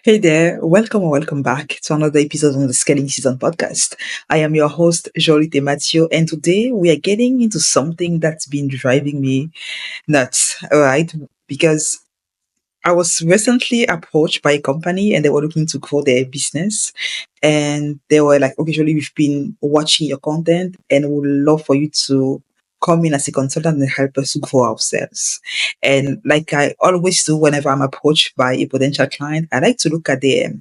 Hey there, welcome or welcome back to another episode on the Scaling Season podcast. I am your host, Jolite Mathieu, and today we are getting into something that's been driving me nuts, all right? Because I was recently approached by a company and they were looking to grow their business. And they were like, okay, Jolie, we've been watching your content and would love for you to come in as a consultant and help us to grow ourselves. And like I always do whenever I'm approached by a potential client, I like to look at their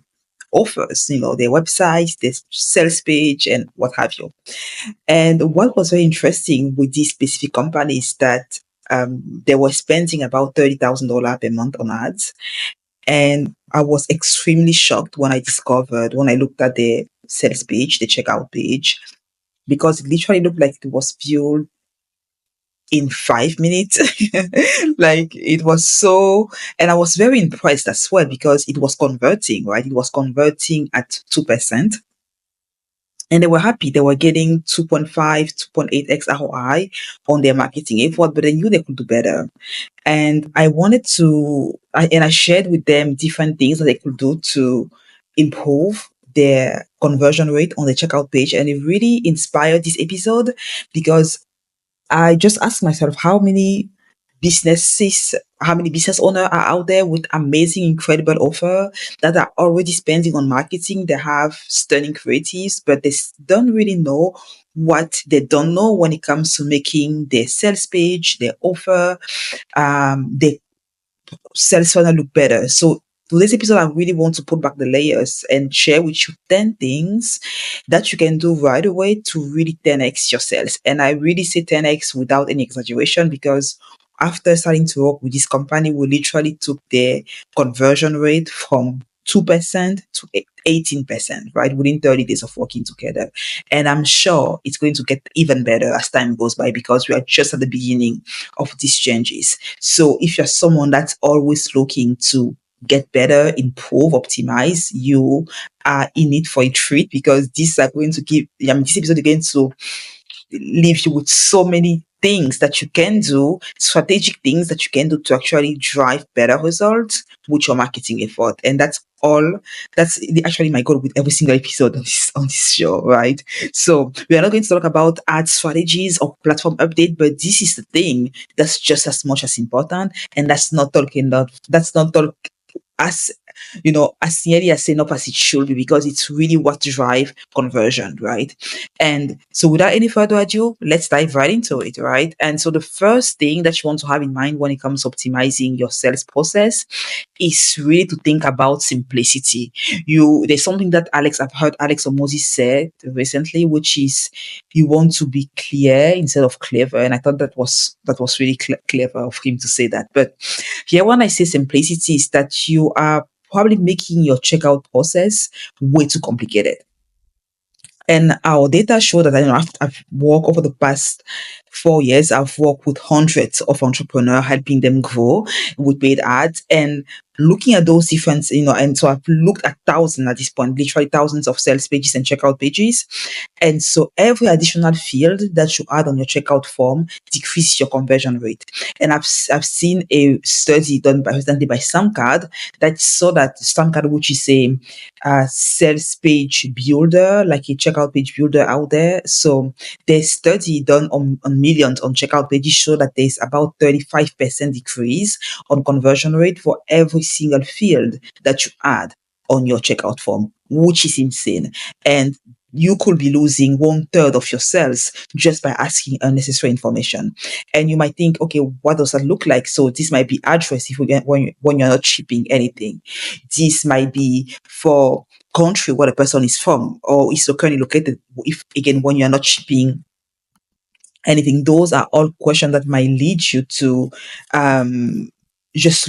offers, their websites, their sales page, and what have you. And what was very interesting with this specific company is that they were spending about $30,000 per month on ads. And I was extremely shocked when I looked at the sales page, the checkout page, because it literally looked like it was built in 5 minutes. Like it was so, and I was very impressed as well because it was converting, right? It was converting at 2%. And they were happy. They were getting 2.5, 2.8x ROI on their marketing effort, but they knew they could do better. And I shared with them different things that they could do to improve their conversion rate on the checkout page. And it really inspired this episode because I just asked myself how many business owners are out there with amazing, incredible offer that are already spending on marketing. They have stunning creatives, but don't really know what they don't know when it comes to making their sales page, their offer, their sales funnel look better. So today's episode, I really want to put back the layers and share with you 10 things that you can do right away to really 10x your sales. And I really say 10x without any exaggeration because after starting to work with this company, we literally took their conversion rate from 2% to 18%, right? Within 30 days of working together. And I'm sure it's going to get even better as time goes by because we are just at the beginning of these changes. So if you're someone that's always looking to get better, improve, optimize, you are in it for a treat because this episode is going to leave you with so many things that you can do, strategic things that you can do to actually drive better results with your marketing effort. And actually my goal with every single episode on this show, right? So we are not going to talk about ad strategies or platform update, but this is the thing that's just as much as important. And that's not talk as as nearly as enough as it should be because it's really what drive conversion, right? And so without any further ado, let's dive right into it, right? And so the first thing that you want to have in mind when it comes to optimizing your sales process is really to think about simplicity. There's something that I've heard Alex or Moses said recently, which is you want to be clear instead of clever. And I thought that was really clever of him to say that. But here, when I say simplicity, is that you are probably making your checkout process way too complicated. And our data show that I've worked over the past 4 years. I've worked with hundreds of entrepreneurs, helping them grow with paid ads and looking at those different, and so I've looked at thousands at this point, literally thousands of sales pages and checkout pages. And so every additional field that you add on your checkout form decreases your conversion rate. And I've seen a study done recently by SamCard that saw that SamCard, which is a sales page builder, like a checkout page builder out there. So the study done on millions on checkout pages show that there's about 35% decrease on conversion rate for every single field that you add on your checkout form, which is insane. And you could be losing 1/3 of your sales just by asking unnecessary information. And you might think, okay, what does that look like? So this might be address if we get when you're not shipping anything. This might be for country where the person is from or is currently located. If again when you're not shipping anything, those are all questions that might lead you to just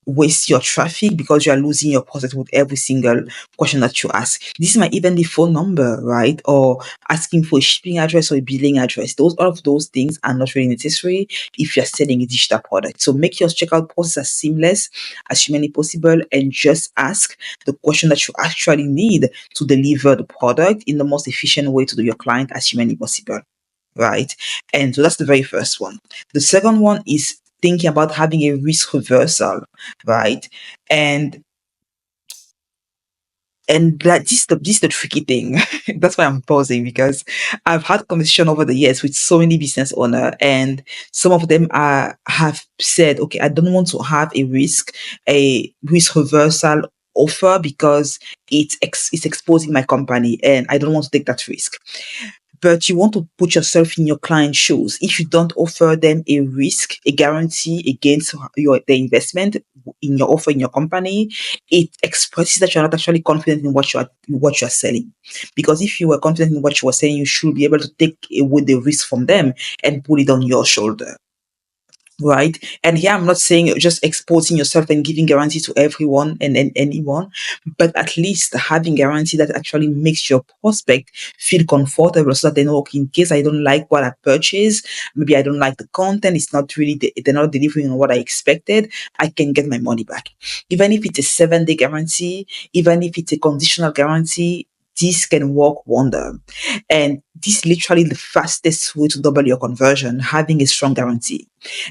waste your traffic because you are losing your process with every single question that you ask. This might even be phone number, right? Or asking for a shipping address or a billing address. All of those things are not really necessary if you're selling a digital product. So make your checkout process as seamless as humanly possible and just ask the question that you actually need to deliver the product in the most efficient way to your client as humanly possible. Right. And so that's the very first one. The second one is thinking about having a risk reversal, right? And And that this is the tricky thing. That's why I'm pausing, because I've had conversation over the years with so many business owner, and some of them have said, okay, I don't want to have a risk reversal offer because it's exposing my company, and I don't want to take that risk. But you want to put yourself in your client's shoes. If you don't offer them a risk, a guarantee against the investment in your offer in your company, it expresses that you're not actually confident in what you're selling. Because if you were confident in what you were selling, you should be able to take away the risk from them and put it on your shoulder. Right. And here I'm not saying just exposing yourself and giving guarantee to everyone and anyone, but at least having guarantee that actually makes your prospect feel comfortable, so that they know, okay, in case I don't like what I purchased, maybe I don't like the content, it's not really, they're not delivering on what I expected, I can get my money back. Even if it's a 7-day guarantee, even if it's a conditional guarantee, this can work wonder. And this is literally the fastest way to double your conversion, having a strong guarantee.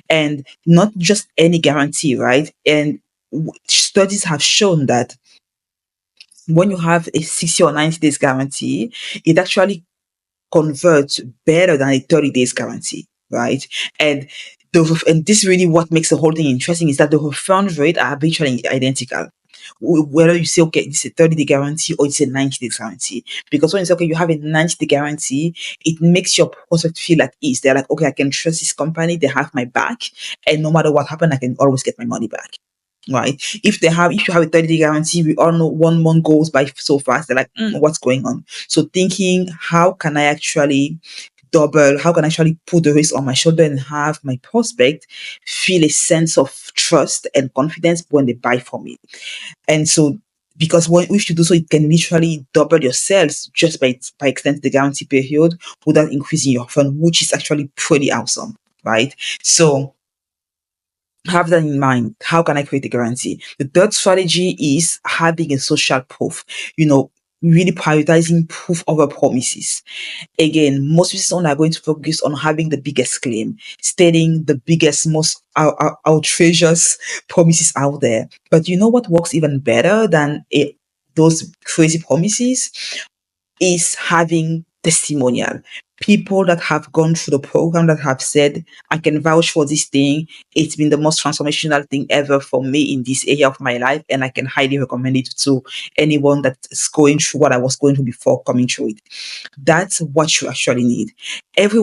And not just any guarantee, right? And studies have shown that when you have a 60 or 90 days guarantee, it actually converts better than a 30 days guarantee, right? And and this really what makes the whole thing interesting is that the refund rate are virtually identical. Whether you say, okay, it's a 30-day guarantee or it's a 90-day guarantee. Because when you say, okay, you have a 90-day guarantee, it makes your prospect feel at ease. They're like, okay, I can trust this company. They have my back. And no matter what happens, I can always get my money back. Right. If you have a 30-day guarantee, we all know 1 month goes by so fast. They're like, what's going on? So thinking, how can I actually put the risk on my shoulder and have my prospect feel a sense of trust and confidence when they buy from me? And so, because if you do so, it can literally double your sales just by extending the guarantee period without increasing your fund, which is actually pretty awesome, right? So have that in mind. How can I create a guarantee? The third strategy is having a social proof. Really prioritizing proof over promises. Again, most business owners are going to focus on having the biggest claim, stating the biggest, most outrageous promises out there. But you know what works even better than those crazy promises? Is having testimonial. People that have gone through the program that have said, I can vouch for this thing. It's been the most transformational thing ever for me in this area of my life. And I can highly recommend it to anyone that's going through what I was going through before coming through it. That's what you actually need. Every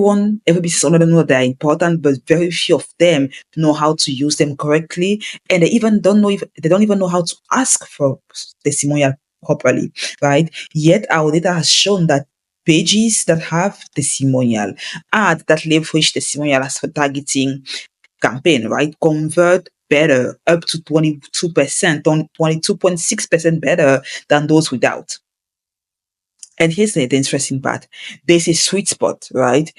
business owner know they're important, but very few of them know how to use them correctly. And they don't even know how to ask for testimonial properly, right? Yet our data has shown that pages that have testimonial, ads that leverage testimonial as for targeting campaign, right, convert better, up to 22%, on 22.6% better than those without. And here's the interesting part. There's a sweet spot, right?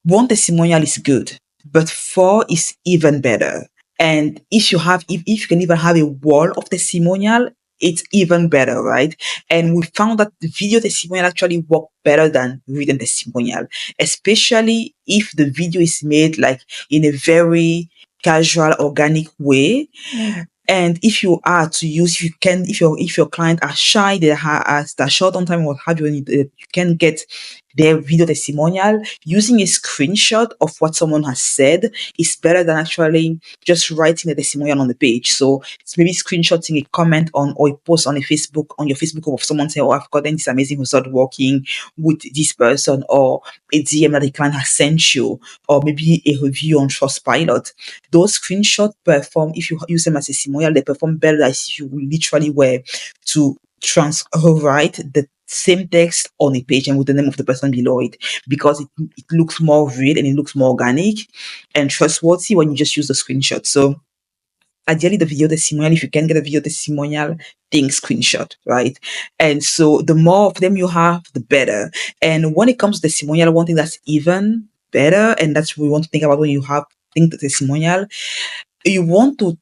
One testimonial is good, but 4 is even better. And if you can even have a wall of testimonial, it's even better, right? And we found that the video testimonial actually work better than written testimonial, especially if the video is made like in a very casual, organic way. And if you are to use, if your client are shy, they're short on time, what have you, and you can get their video testimonial, using a screenshot of what someone has said is better than actually just writing the testimonial on the page. So it's maybe screenshotting a comment or a post on your Facebook group of someone saying, oh, I've gotten this amazing result working with this person, or a DM that the client has sent you, or maybe a review on Trustpilot. Those screenshots perform, if you use them as a testimonial, they perform better as if you literally were to write the same text on a page and with the name of the person below it, because it looks more real and it looks more organic and trustworthy when you just use the screenshot. So ideally, the video testimonial, if you can get a video testimonial, think screenshot, right? And so the more of them you have, the better. And when it comes to testimonial, one thing that's even better, and that's what we want to think about when you think the testimonial, you want to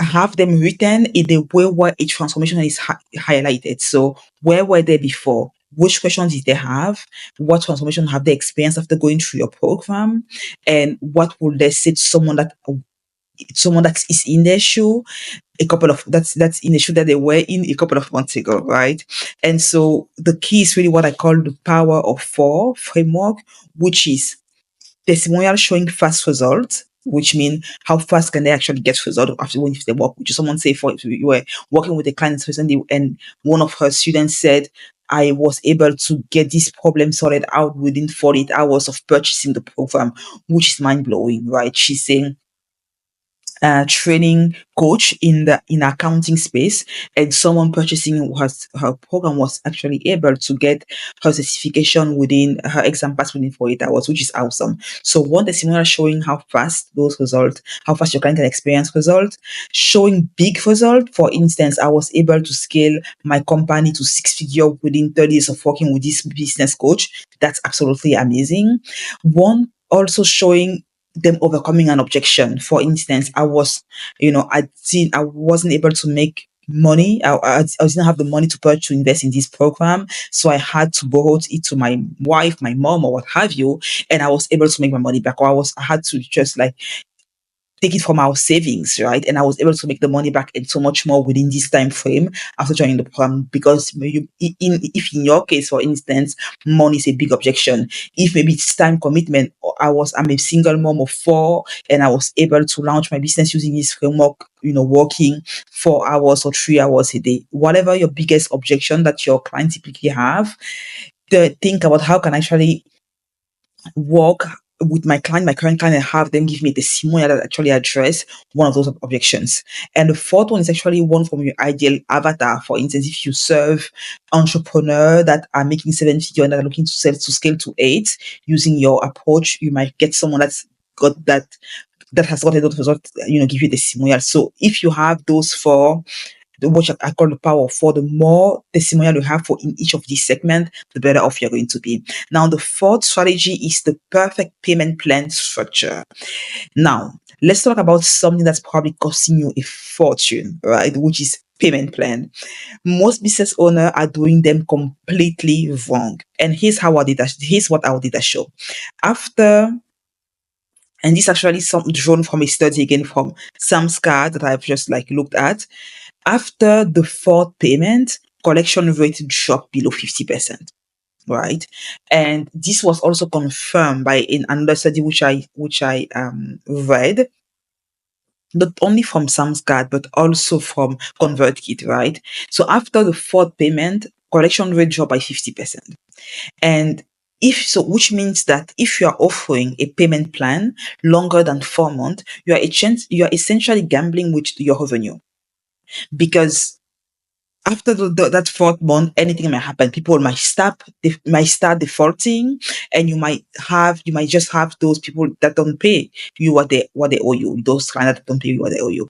have them written in a way where each transformation is highlighted. So where were they before? Which questions did they have? What transformation have they experienced after going through your program? And what would they say to someone that someone that is in their shoe, a couple of that's in the shoe that they were in a couple of months ago, right? And so the key is really what I call the power of four framework, which is testimonial showing fast results, which mean how fast can they actually get results after when if they work. Which is someone say for if you were working with a client recently and one of her students said, I was able to get this problem sorted out within 48 hours of purchasing the program, which is mind blowing, right? She's saying training coach in the accounting space, and someone purchasing her program was actually able to get her certification within her exam pass within 48 hours, which is awesome. So one testimonial showing how fast those results, how fast your client can experience results, showing big result. For instance, I was able to scale my company to 6 figure within 30 days of working with this business coach. That's absolutely amazing. One also showing them overcoming an objection. For instance, I was, I wasn't able to make money. I didn't have the money to invest in this program. So I had to borrow it to my wife, my mom, or what have you. And I was able to make my money back. I had to just like take it from our savings, right? And I was able to make the money back and so much more within this time frame after joining the program. Because if in your case, for instance, money is a big objection. If maybe it's time commitment, or I'm a single mom of four, and I was able to launch my business using this framework, working 4 hours or 3 hours a day. Whatever your biggest objection that your clients typically have, think about how can I actually work with my current client, and have them give me a testimonial that actually address one of those objections. And the fourth one is actually one from your ideal avatar. For instance, if you serve entrepreneur that are making 7 figure and are looking to scale to 8, using your approach, you might get someone got that has got a lot of results, give you a testimonial. So if you have those four, which I call the power of four, the more testimonial you have for in each of these segments, the better off you're going to be. Now, the fourth strategy is the perfect payment plan structure. Now, let's talk about something that's probably costing you a fortune, right? Which is payment plan. Most business owners are doing them completely wrong. And here's what our data show. And this actually some drawn from a study again from Samscar that I've just looked at. After the fourth payment, collection rate dropped below 50%, right? And this was also confirmed by another study which I read, not only from Samscard but also from ConvertKit, right? So after the fourth payment, collection rate dropped by 50%. And which means that if you are offering a payment plan longer than 4 months, you are essentially gambling with your revenue, because after that fourth month, anything might happen. People might start defaulting, and you might just have those people that don't pay you what they owe you. Those clients that don't pay you what they owe you.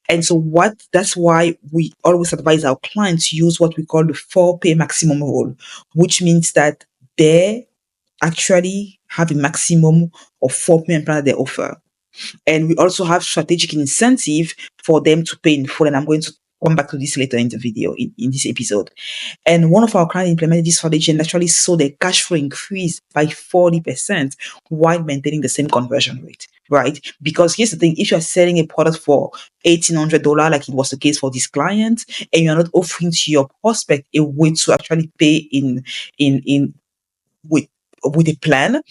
And so that's why we always advise our clients to use what we call the 4-pay maximum rule, which means that they actually have a maximum of 4 payment plans that they offer. And we also have strategic incentive for them to pay in full. And I'm going to come back to this later in the video, in this episode. And one of our clients implemented this strategy and actually saw their cash flow increase by 40% while maintaining the same conversion rate, right? Because here's the thing, if you're selling a product for $1,800, like it was the case for this client, and you're not offering to your prospect a way to actually pay with a plan,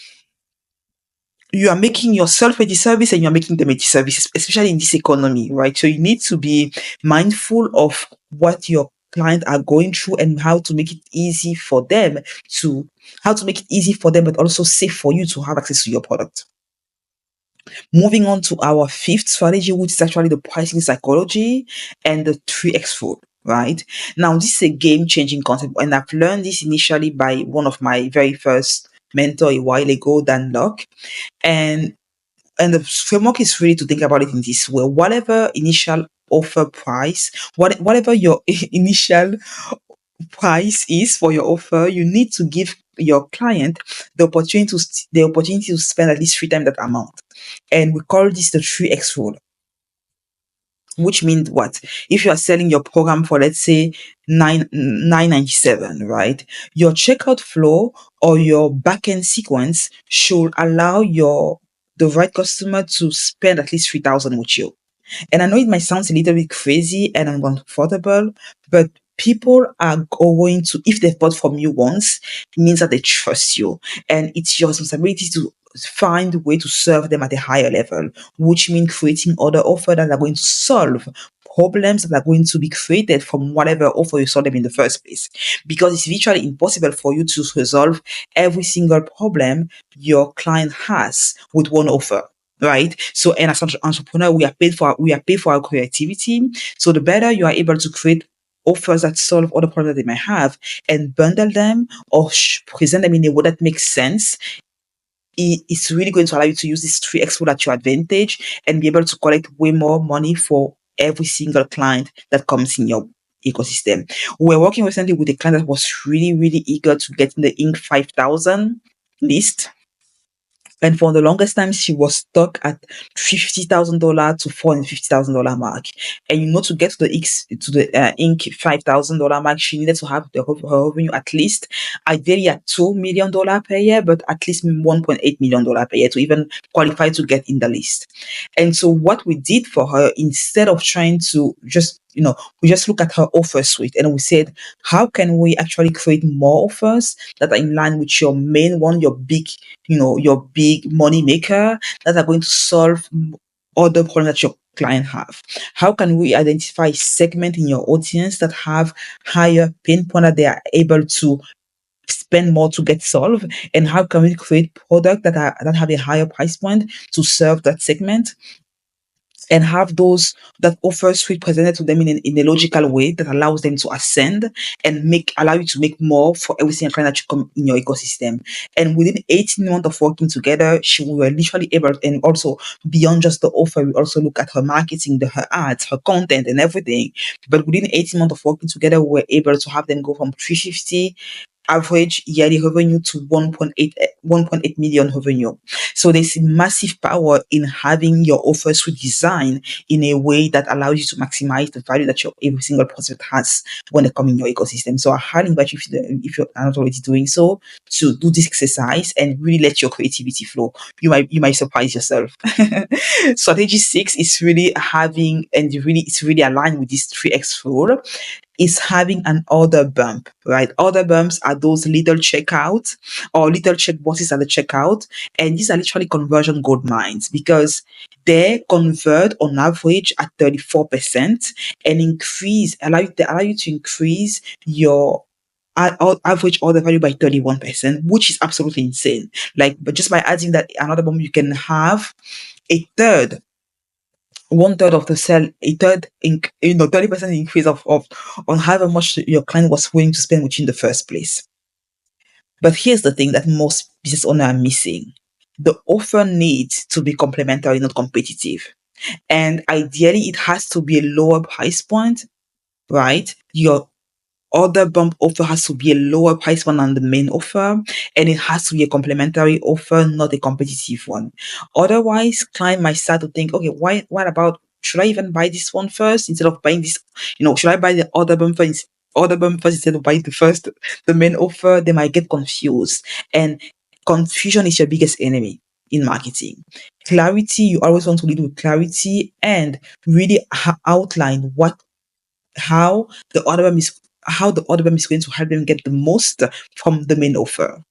you are making yourself a disservice and you're making them a disservice, especially in this economy, right? So you need to be mindful of what your clients are going through and how to make it easy for them, but also safe for you to have access to your product. Moving on to our fifth strategy, which is actually the pricing psychology and the 3x rule. Right now, this is a game-changing concept, and I've learned this initially by one of my very first mentor a while ago, Dan Locke. And the framework is really to think about it in this way. Whatever initial offer price, whatever your initial price is for your offer, you need to give your client the opportunity to spend at least 3 times that amount. And we call this the 3x rule. Which means what? If you are selling your program for, let's say, $997, right? Your checkout flow or your backend sequence should allow the right customer to spend at least $3,000 with you. And I know it might sound a little bit crazy and uncomfortable, but people are going to, if they've bought from you once, it means that they trust you. And it's your responsibility to find a way to serve them at a higher level, which means creating other offers that are going to solve problems that are going to be created from whatever offer you sold them in the first place. Because it's virtually impossible for you to resolve every single problem your client has with one offer, right? So, and as an entrepreneur, we are paid for our creativity. So the better you are able to create offers that solve all the problems that they might have and bundle them or present them in a way that makes sense, it's really going to allow you to use this 3x tool at your advantage and be able to collect way more money for every single client that comes in your ecosystem. We're working recently with a client that was really, really eager to get in the Inc. 5000 list. And for the longest time, she was stuck at $50,000 to $450,000 mark. And to get to the Inc. $5,000 mark, she needed to have her revenue at least, ideally at $2 million per year, but at least $1.8 million per year to even qualify to get in the list. And so what we did for her, instead of trying to we just look at her offer suite and we said, how can we actually create more offers that are in line with your main one, your big money maker that are going to solve other problems that your client have? How can we identify a segment in your audience that have higher pain point that they are able to spend more to get solved? And how can we create products that have a higher price point to serve that segment? And have that offer suite presented to them in a logical way that allows them to ascend and allow you to make more for every single client that you come in your ecosystem. And within 18 months of working together, we were literally able, and also beyond just the offer, we also look at her marketing, her ads, her content and everything. But within 18 months of working together, we were able to have them go from 350 average yearly revenue to 1.8 million revenue. So there's massive power in having your offer suite design in a way that allows you to maximize the value that your every single prospect has when they come in your ecosystem. So I highly invite you, if you're not already doing so, to do this exercise and really let your creativity flow. You might surprise yourself. Strategy 6 is really it's really aligned with this 3x rule, is having an order bump, right? Order bumps are those little checkouts or little checkboxes at the checkout. And these are literally conversion gold mines because they convert on average at 34% and allow you to increase your average order value by 31%, which is absolutely insane. But just by adding that another bump, you can have a third, one third of the sale, a third, 30% increase of on however much your client was willing to spend with you in the first place. But here's the thing that most business owners are missing. The offer needs to be complementary, not competitive. And ideally, it has to be a lower price point, right? Your other bump offer has to be a lower price one than the main offer, and it has to be a complementary offer, not a competitive one. Otherwise, client might start to think, okay, what about, should I even buy this one first instead of buying this? Should I buy the other bump first instead of buying the main offer? They might get confused, and confusion is your biggest enemy in marketing. Clarity, you always want to lead with clarity and really outline how the other bump is going to help them get the most from the main offer.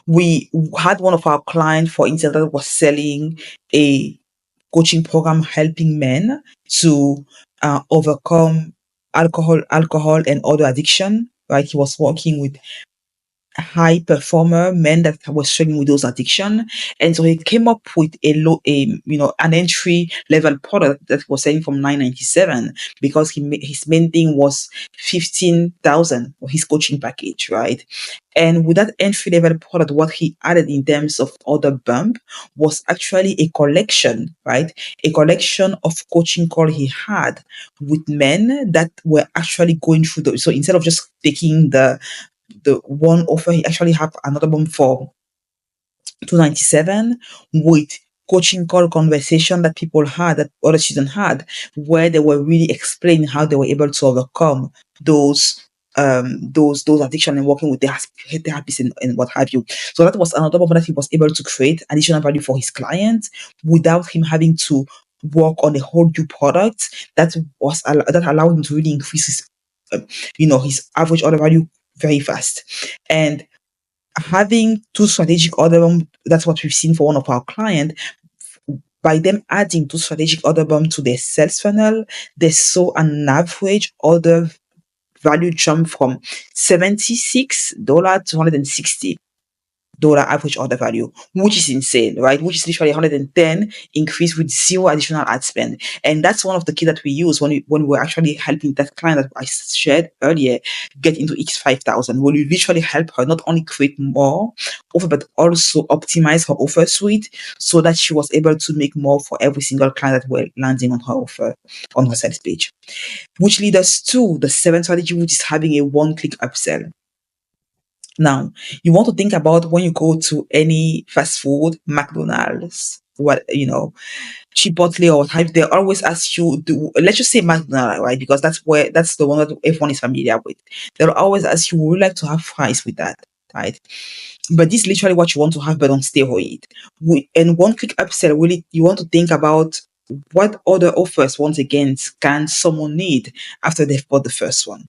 We had one of our clients, for instance, that was selling a coaching program helping men to overcome alcohol and other addiction. Right, he was working with high performer men that were struggling with those addiction, and so he came up with an entry level product that was selling from $997 because his main thing was 15,000 for his coaching package, right? And with that entry level product, what he added in terms of order bump was actually a collection, right? A collection of coaching call he had with men that were actually going through so instead of just taking the one offer, he actually have another one for $297 with coaching call conversation that people had, that other students had, where they were really explaining how they were able to overcome those addiction and working with the therapists and what have you. So that was another one that he was able to create additional value for his clients without him having to work on a whole new product that allowed him to really increase his, his average order value very fast. And having two strategic order bump, that's what we've seen for one of our clients. By them adding two strategic order bump to their sales funnel, they saw an average order value jump from $76 to $160 average order value, which is insane, right? Which is literally 110 increase with zero additional ad spend. And that's one of the key that we use when we're actually helping that client that I shared earlier get into X5000. When we literally help her not only create more offer, but also optimize her offer suite so that she was able to make more for every single client that we're landing on her offer, on her sales page. Which leads us to the seventh strategy, which is having a one-click upsell. Now, you want to think about when you go to any fast food, McDonald's, Chipotle or type, they always ask you, let's just say McDonald's, right? Because that's the one that everyone is familiar with. They'll always ask you, would you like to have fries with that, right? But this is literally what you want to have, but on steroid. And one quick upsell, really, you want to think about what other offers, once again, can someone need after they've bought the first one.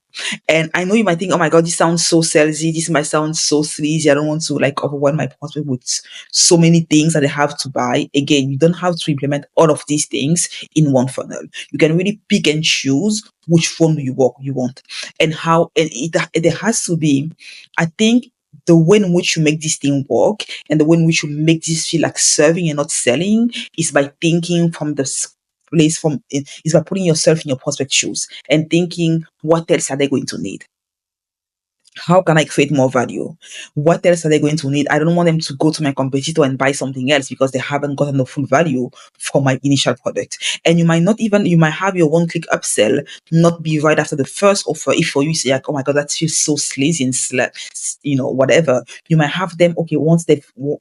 And I know you might think, oh my God, this sounds so salesy. This might sound so sleazy. I don't want to overwhelm my prospect with so many things that they have to buy. Again, you don't have to implement all of these things in one funnel. You can really pick and choose which one you want and how, and it has to be, I think, the way in which you make this thing work and the way in which you make this feel like serving and not selling is by thinking from the place is by putting yourself in your prospect shoes and thinking, what else are they going to need? How can I create more value? What else are they going to need? I don't want them to go to my competitor and buy something else because they haven't gotten the full value from my initial product. And you might have your one-click upsell not be right after the first offer. If for you say like, oh my God, that feels so sleazy and whatever. You might have them, okay,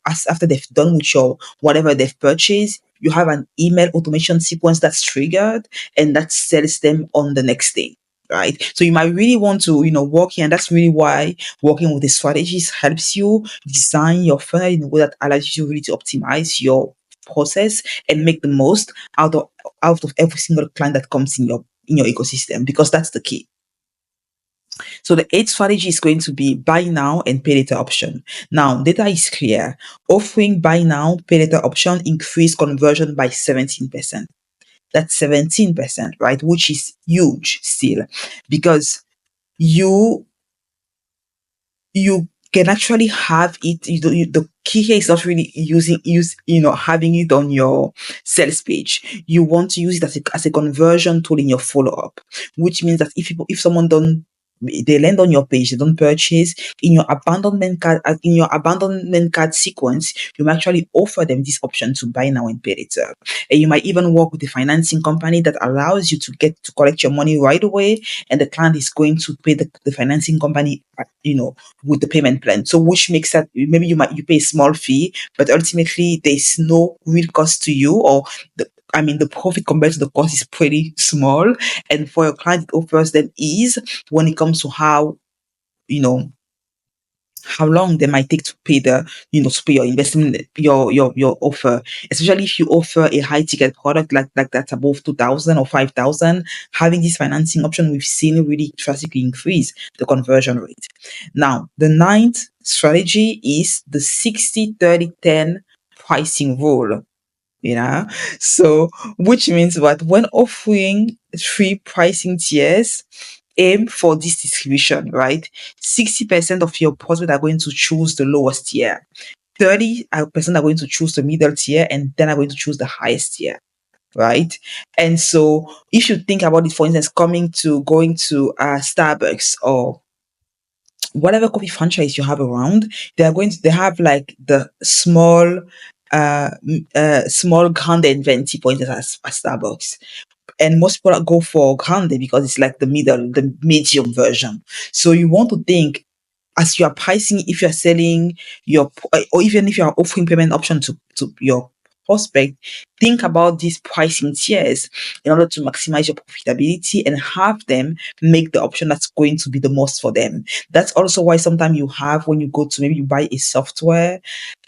after they've done with your whatever they've purchased, you have an email automation sequence that's triggered and that sells them on the next day. Right. So you might really want to, work here. And that's really why working with the strategies helps you design your funnel in a way that allows you really to optimize your process and make the most out of every single client that comes in your ecosystem, because that's the key. So the eighth strategy is going to be buy now and pay later option. Now, data is clear. Offering buy now, pay later option increase conversion by 17%. That's 17%, right? Which is huge still, because you can actually have it. The key here is not really having it on your sales page. You want to use it as a conversion tool in your follow up, which means that if someone they land on your page, they don't purchase, in your abandonment card sequence, you might actually offer them this option to buy now and pay later. And you might even work with a financing company that allows you to collect your money right away, and the client is going to pay the financing company, with the payment plan. So which makes that maybe you pay a small fee, but ultimately there's no real cost to you, or the profit compared to the cost is pretty small. And for your client, it offers them ease when it comes to how long they might take to pay your investment, your offer, especially if you offer a high ticket product like that's above 2,000 or 5,000. Having this financing option, we've seen really drastically increase the conversion rate. Now, the ninth strategy is the 60-30-10 pricing rule. So which means that when offering 3 pricing tiers, aim for this distribution, right? 60% of your prospects are going to choose the lowest tier, 30% are going to choose the middle tier, and then are going to choose the highest tier, right? And so if you think about it, for instance, going to Starbucks or whatever coffee franchise you have around, they have like the small grande and venti pointers as Starbucks. And most people go for grande because it's like the medium version. So you want to think, as you are pricing, if you're selling or even if you are offering payment option to your prospect, think about these pricing tiers in order to maximize your profitability and have them make the option that's going to be the most for them. That's also why sometimes when you go to maybe you buy a software,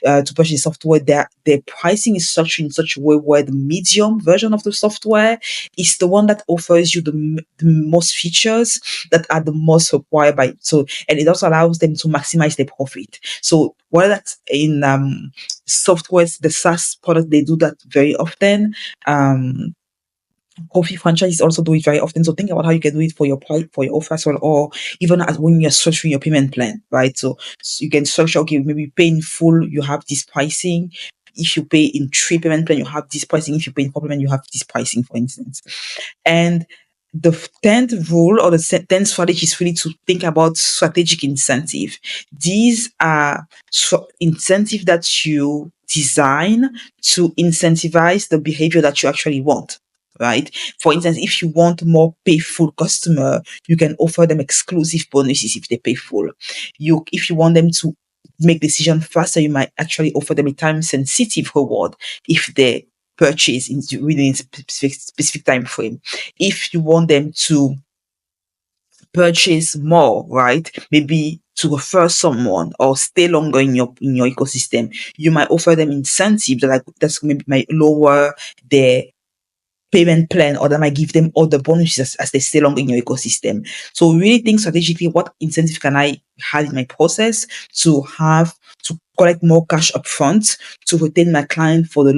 to purchase software, their pricing is structured in such a way where the medium version of the software is the one that offers you the most features that are the most required by. So, and it also allows them to maximize their profit. So whether that's in softwares, the SaaS product, they do that very often. Coffee franchises also do it very often. So think about how you can do it for your for your offer as well, or even as when you're structuring your payment plan, right? So you can structure, okay, maybe pay in full, you have this pricing. If you pay in 3 payment plan, you have this pricing. If you pay in 4 payment, you have this pricing, for instance. And the 10th rule or the 10th strategy is really to think about strategic incentive. These are incentive that you design to incentivize the behavior that you actually want, right? For instance, if you want more payful customer, you can offer them exclusive bonuses if they pay full. If you want them to make decision faster, you might actually offer them a time sensitive reward if they purchase within a specific time frame. If you want them to purchase more, right? Maybe to refer someone or stay longer in your ecosystem, you might offer them incentives that's maybe might lower their payment plan, or that might give them all the bonuses as they stay longer in your ecosystem. So really think strategically, what incentive can I have in my process to collect more cash upfront, to retain my client for the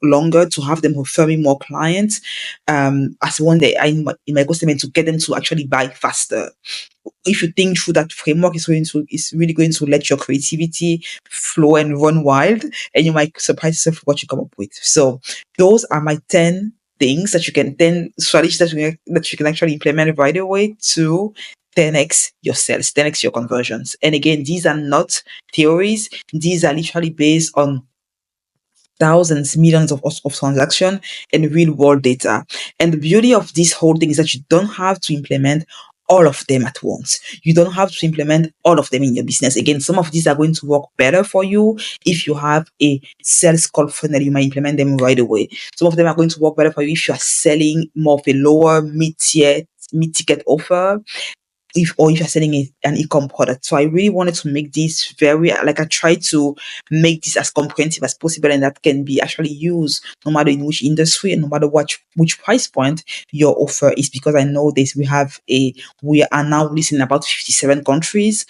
longer, to have them refer me more clients, as one day in my ecosystem, and to get them to actually buy faster. If you think through that framework, is really going to let your creativity flow and run wild, and you might surprise yourself with what you come up with. So those are my 10 things that you can 10 strategies that you can actually implement right away to 10x your sales, 10x your conversions. And again, these are not theories. These are literally based on thousands, millions of transactions and real world data. And the beauty of this whole thing is that you don't have to implement all of them at once. You don't have to implement all of them in your business. Again, some of these are going to work better for you if you have a sales call funnel. You might implement them right away. Some of them are going to work better for you if you are selling more of a lower mid-ticket offer, if you're selling an e-com product. So I really wanted to make this I tried to make this as comprehensive as possible, and that can be actually used no matter in which industry and no matter which price point your offer is, because I know this, we are now listed in about 57 countries,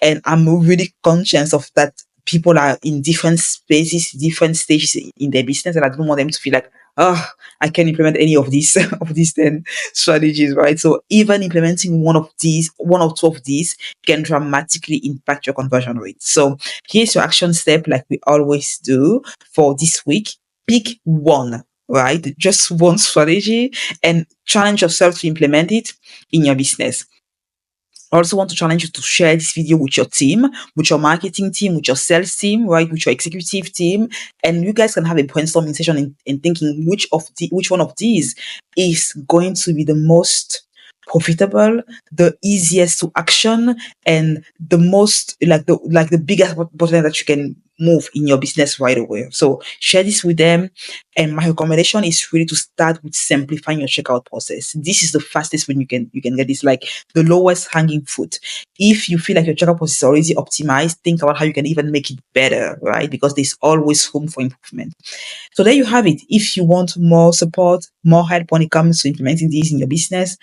and I'm really conscious of that. People are in different spaces, different stages in their business, and I don't want them to feel like, oh, I can't implement any of these of these 10 strategies, right? So even implementing one or two of these can dramatically impact your conversion rate. So here's your action step, like we always do for this week. Pick one, right? Just one strategy and challenge yourself to implement it in your business. I also want to challenge you to share this video with your team, with your marketing team, with your sales team, right, with your executive team, and you guys can have a brainstorming session in thinking which one of these is going to be the most profitable, the easiest to action, and the most the biggest button that you can move in your business right away. So share this with them. And my recommendation is really to start with simplifying your checkout process. This is the fastest when you can get this, like the lowest hanging fruit. If you feel like your checkout process is already optimized, think about how you can even make it better, right? Because there's always room for improvement. So there you have it. If you want more support, more help when it comes to implementing these in your business,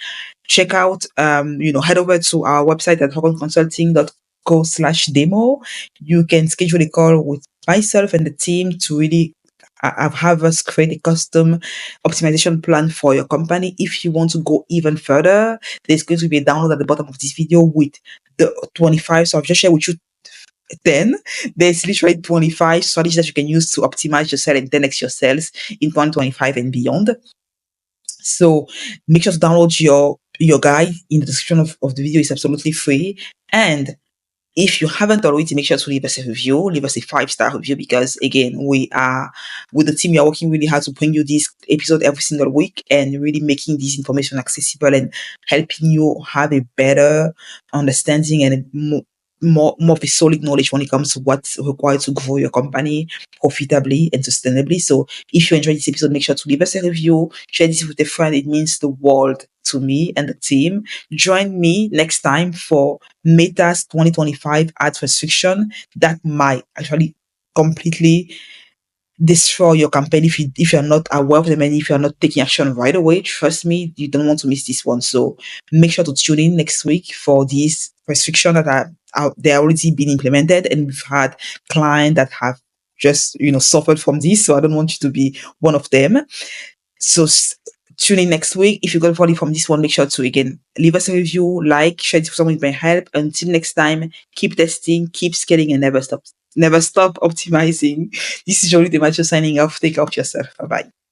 check out, head over to our website at hoganconsulting.co/demo. You can schedule a call with myself and the team to really have us create a custom optimization plan for your company. If you want to go even further, there's going to be a download at the bottom of this video with the 25. So I've just shared with you 10. There's literally 25 strategies that you can use to optimize your sales and 10x your sales in 2025 and beyond. So make sure to download your guide in the description of the video. It's absolutely free. And if you haven't already, make sure to leave us a review, leave us a 5-star review, because again, we are with the team, we are working really hard to bring you this episode every single week and really making this information accessible and helping you have a better understanding and more of a solid knowledge when it comes to what's required to grow your company profitably and sustainably. So if you enjoyed this episode, make sure to leave us a review, share this with a friend. It means the world to me and the team. Join me next time for Meta's 2025 ad restriction that might actually completely destroy your campaign if you're not aware of them and if you're not taking action right away. Trust me, you don't want to miss this one. So make sure to tune in next week for these restrictions that are they already been implemented, and we've had clients that have just suffered from this. So I don't want you to be one of them. So tune in next week. If you got value from this one, make sure to again leave us a review, like, share it with someone who may help. Until next time, keep testing, keep scaling, and never stop optimizing. This is Jolie DiMaggio signing off. Take care of yourself. Bye bye.